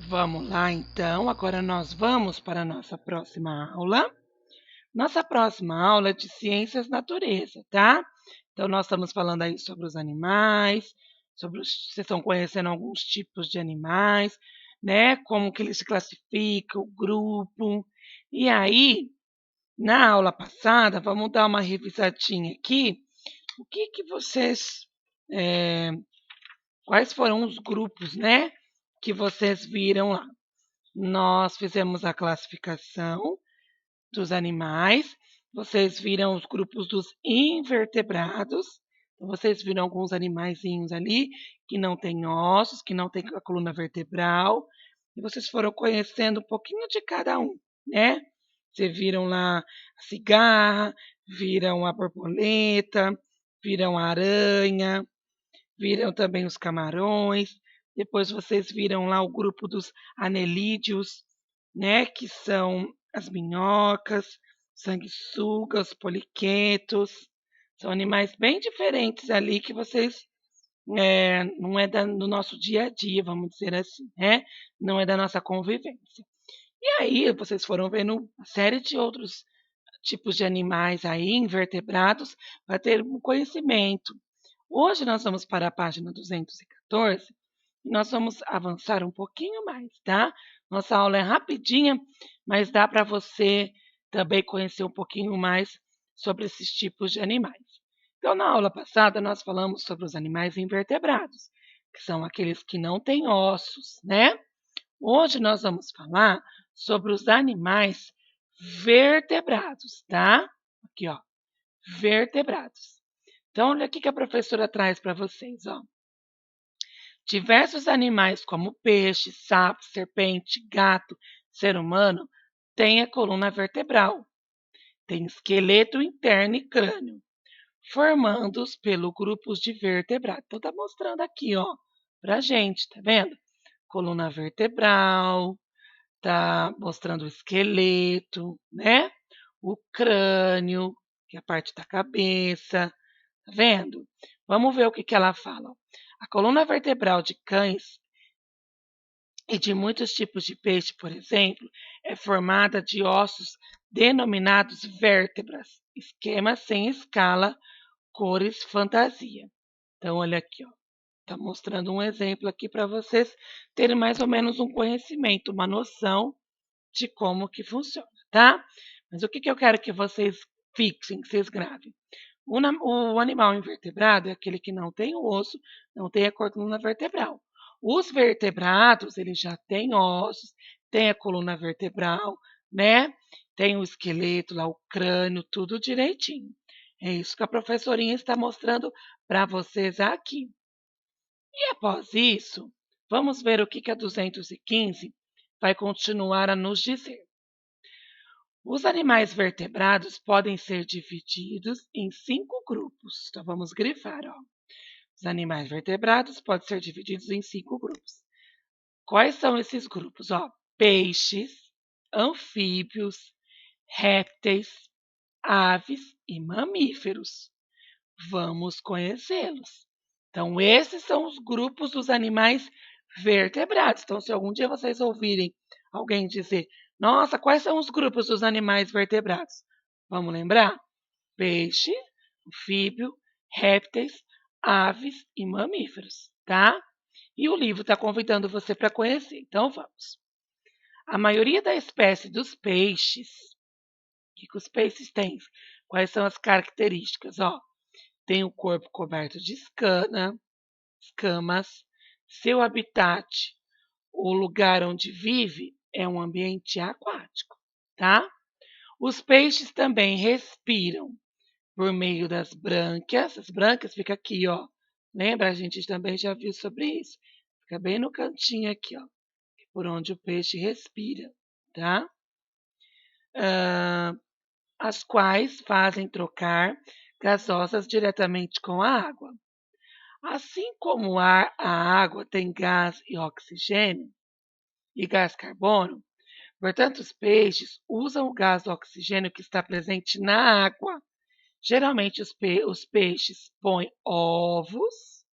Vamos lá, então. Agora nós vamos para a nossa próxima aula. Nossa próxima aula é de ciências natureza, tá? Então, nós estamos falando aí sobre os animais, vocês estão conhecendo alguns tipos de animais, né? Como que eles se classificam, o grupo. E aí, na aula passada, vamos dar uma revisadinha aqui. O que vocês, eh, quais foram os grupos, né? Que vocês viram lá? Nós fizemos a classificação dos animais. Vocês viram os grupos dos invertebrados. Então, vocês viram alguns animaizinhos ali que não têm ossos, que não têm a coluna vertebral. E vocês foram conhecendo um pouquinho de cada um, né? Vocês viram lá a cigarra, viram a borboleta, viram a aranha, viram também os camarões. Depois vocês viram lá o grupo dos anelídeos, né, que são as minhocas, sanguessugas, poliquetos. São animais bem diferentes ali que vocês não é do nosso dia a dia, vamos dizer assim, né? Não é da nossa convivência. E aí vocês foram vendo uma série de outros tipos de animais aí, invertebrados, para ter um conhecimento. Hoje nós vamos para a página 214 e nós vamos avançar um pouquinho mais, tá? Nossa aula é rapidinha, mas dá para você também conhecer um pouquinho mais sobre esses tipos de animais. Então, na aula passada, nós falamos sobre os animais invertebrados, que são aqueles que não têm ossos, né? Hoje nós vamos falar sobre os animais vertebrados, tá? Aqui, ó, vertebrados. Então, olha o que a professora traz para vocês, ó. Diversos animais como peixe, sapo, serpente, gato, ser humano têm a coluna vertebral, tem esqueleto interno e crânio, formando-os pelo grupos de vertebrados. Então, tá mostrando aqui, ó, pra gente, tá vendo? Coluna vertebral, tá mostrando o esqueleto, né? O crânio, que é a parte da cabeça, tá vendo? Vamos ver o que ela fala. A coluna vertebral de cães e de muitos tipos de peixe, por exemplo, é formada de ossos denominados vértebras, esquemas sem escala, cores fantasia. Então, olha aqui, ó. Está mostrando um exemplo aqui para vocês terem mais ou menos um conhecimento, uma noção de como que funciona, tá? Mas o que eu quero que vocês fixem, que vocês gravem? O animal invertebrado é aquele que não tem o osso, não tem a coluna vertebral. Os vertebrados, eles já têm ossos, têm a coluna vertebral, né? Tem o esqueleto lá, o crânio, tudo direitinho. É isso que a professorinha está mostrando para vocês aqui. E após isso, vamos ver o que a 215 vai continuar a nos dizer. Os animais vertebrados podem ser divididos em 5 grupos. Então, vamos grifar, ó. Os animais vertebrados podem ser divididos em 5 grupos. Quais são esses grupos? Ó, peixes, anfíbios, répteis, aves e mamíferos. Vamos conhecê-los. Então, esses são os grupos dos animais vertebrados. Então, se algum dia vocês ouvirem alguém dizer, nossa, quais são os grupos dos animais vertebrados? Vamos lembrar? Peixe, anfíbio, répteis, aves e mamíferos, tá? E o livro está convidando você para conhecer. Então, vamos. A maioria da espécie dos peixes, o que os peixes têm? Quais são as características? Ó, tem o corpo coberto de escamas. Seu habitat, o lugar onde vive, é um ambiente aquático, tá? Os peixes também respiram por meio das brânquias. As brânquias ficam aqui, ó. Lembra? A gente também já viu sobre isso. Fica bem no cantinho aqui, ó, por onde o peixe respira, tá? As quais fazem trocar gasosas diretamente com a água. Assim como a água tem gás e oxigênio e gás carbono, portanto, os peixes usam o gás do oxigênio que está presente na água. Geralmente, os peixes põem ovos,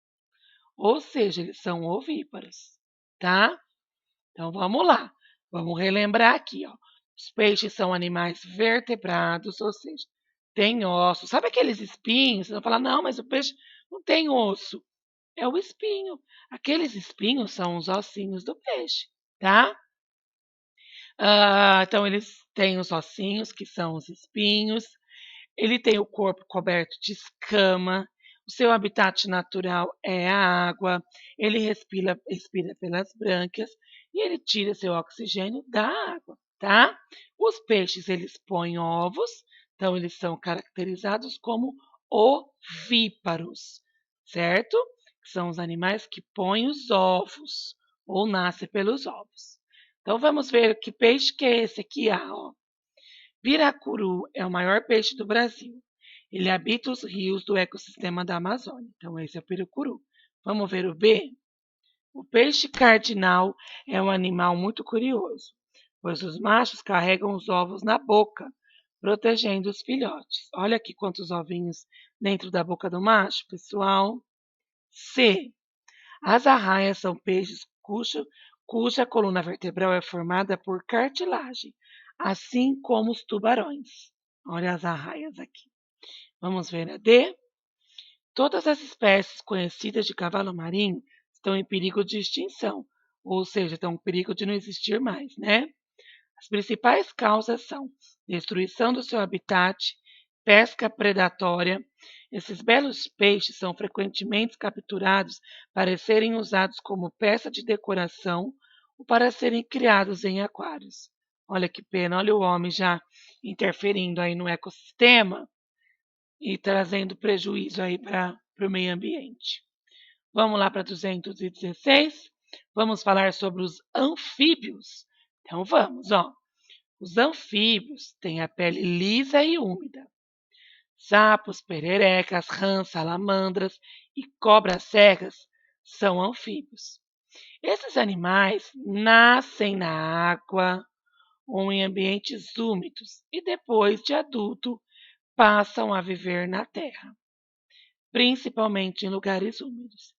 ou seja, eles são ovíparos, tá? Então vamos lá, vamos relembrar aqui, ó. Os peixes são animais vertebrados, ou seja, tem ossos. Sabe aqueles espinhos? Você vai falar, não, mas o peixe não tem osso. É o espinho. Aqueles espinhos são os ossinhos do peixe, tá? Então eles têm os ossinhos, que são os espinhos. Ele tem o corpo coberto de escama, o seu habitat natural é a água, ele respira pelas brânquias e ele tira seu oxigênio da água, tá? Os peixes, eles põem ovos, então eles são caracterizados como ovíparos, certo? São os animais que põem os ovos ou nascem pelos ovos. Então vamos ver que peixe que é esse aqui, ó. Piracuru é o maior peixe do Brasil. Ele habita os rios do ecossistema da Amazônia. Então, esse é o piracuru. Vamos ver o B? O peixe cardinal é um animal muito curioso, pois os machos carregam os ovos na boca, protegendo os filhotes. Olha aqui quantos ovinhos dentro da boca do macho, pessoal. C. As arraias são peixes cuja coluna vertebral é formada por cartilagem, assim como os tubarões. Olha as arraias aqui. Vamos ver a D. Todas as espécies conhecidas de cavalo marinho estão em perigo de extinção, ou seja, estão em perigo de não existir mais, né? As principais causas são destruição do seu habitat, pesca predatória. Esses belos peixes são frequentemente capturados para serem usados como peça de decoração ou para serem criados em aquários. Olha que pena, olha o homem já interferindo aí no ecossistema e trazendo prejuízo aí para o meio ambiente. Vamos lá para 216. Vamos falar sobre os anfíbios. Então vamos, ó. Os anfíbios têm a pele lisa e úmida. Sapos, pererecas, rãs, salamandras e cobras cegas são anfíbios. Esses animais nascem na água ou em ambientes úmidos e depois de adulto passam a viver na terra, principalmente em lugares úmidos.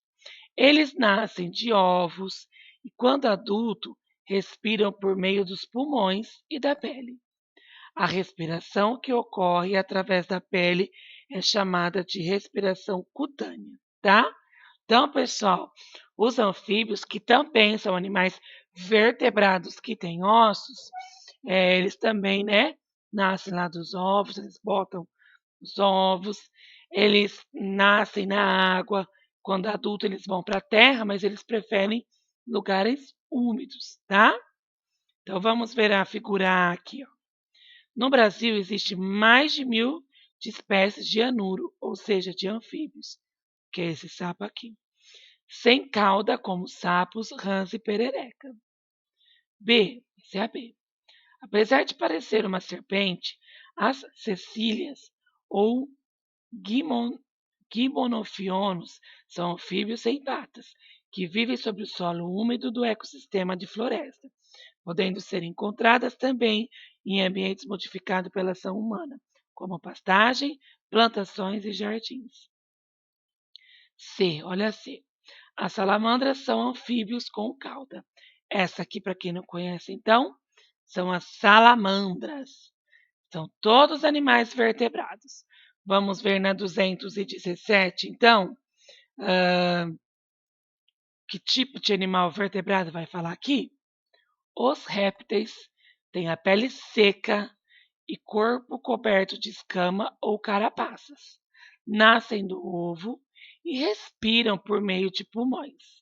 Eles nascem de ovos e, quando adulto, respiram por meio dos pulmões e da pele. A respiração que ocorre através da pele é chamada de respiração cutânea, tá? Então, pessoal, os anfíbios, que também são animais vertebrados que têm ossos, eles também, né, nascem lá dos ovos, eles botam os ovos, eles nascem na água, quando adulto eles vão para a terra, mas eles preferem lugares úmidos, tá? Então vamos ver a figura aqui, ó. No Brasil, existe mais de 1.000 de espécies de anuro, ou seja, de anfíbios, que é esse sapo aqui. Sem cauda, como sapos, rãs e perereca. B, esse é a B. Apesar de parecer uma serpente, as cecílias ou gibonofionos são anfíbios sem patas, que vivem sobre o solo úmido do ecossistema de floresta, podendo ser encontradas também em ambientes modificados pela ação humana, como pastagem, plantações e jardins. C, olha C. As salamandras são anfíbios com cauda. Essa aqui, para quem não conhece, então, são as salamandras. São todos animais vertebrados. Vamos ver na 217, então, que tipo de animal vertebrado vai falar aqui? Os répteis têm a pele seca e corpo coberto de escama ou carapaças. Nascem do ovo e respiram por meio de pulmões.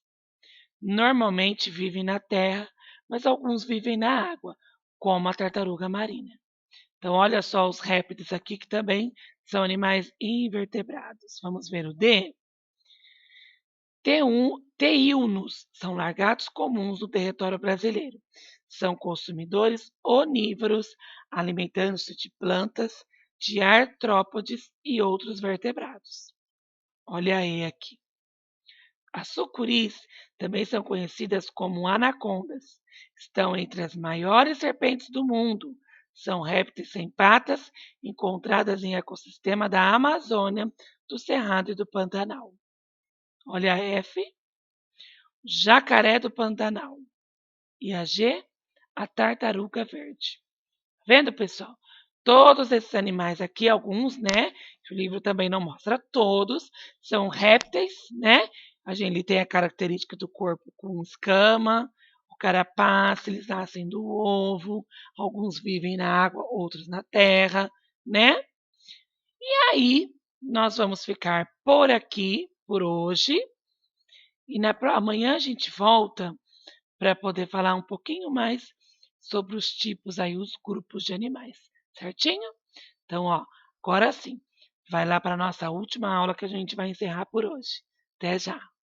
Normalmente vivem na terra, mas alguns vivem na água, como a tartaruga marinha. Então, olha só os répteis aqui que também são animais invertebrados. Vamos ver o D. Teínos são lagartos comuns do território brasileiro. São consumidores onívoros, alimentando-se de plantas, de artrópodes e outros vertebrados. Olha aí aqui. As sucuris também são conhecidas como anacondas. Estão entre as maiores serpentes do mundo. São répteis sem patas, encontradas em ecossistema da Amazônia, do Cerrado e do Pantanal. Olha a F. Jacaré do Pantanal E a G, a tartaruga verde. Tá vendo, pessoal? Todos esses animais aqui, alguns, né, que o livro também não mostra todos, são répteis, né? Ele tem a característica do corpo com escama, o carapaça, eles nascem do ovo, alguns vivem na água, outros na terra, né? E aí, nós vamos ficar por aqui por hoje. E amanhã a gente volta para poder falar um pouquinho mais sobre os tipos aí, os grupos de animais, certinho? Então, ó, agora sim, vai lá para a nossa última aula que a gente vai encerrar por hoje. Até já!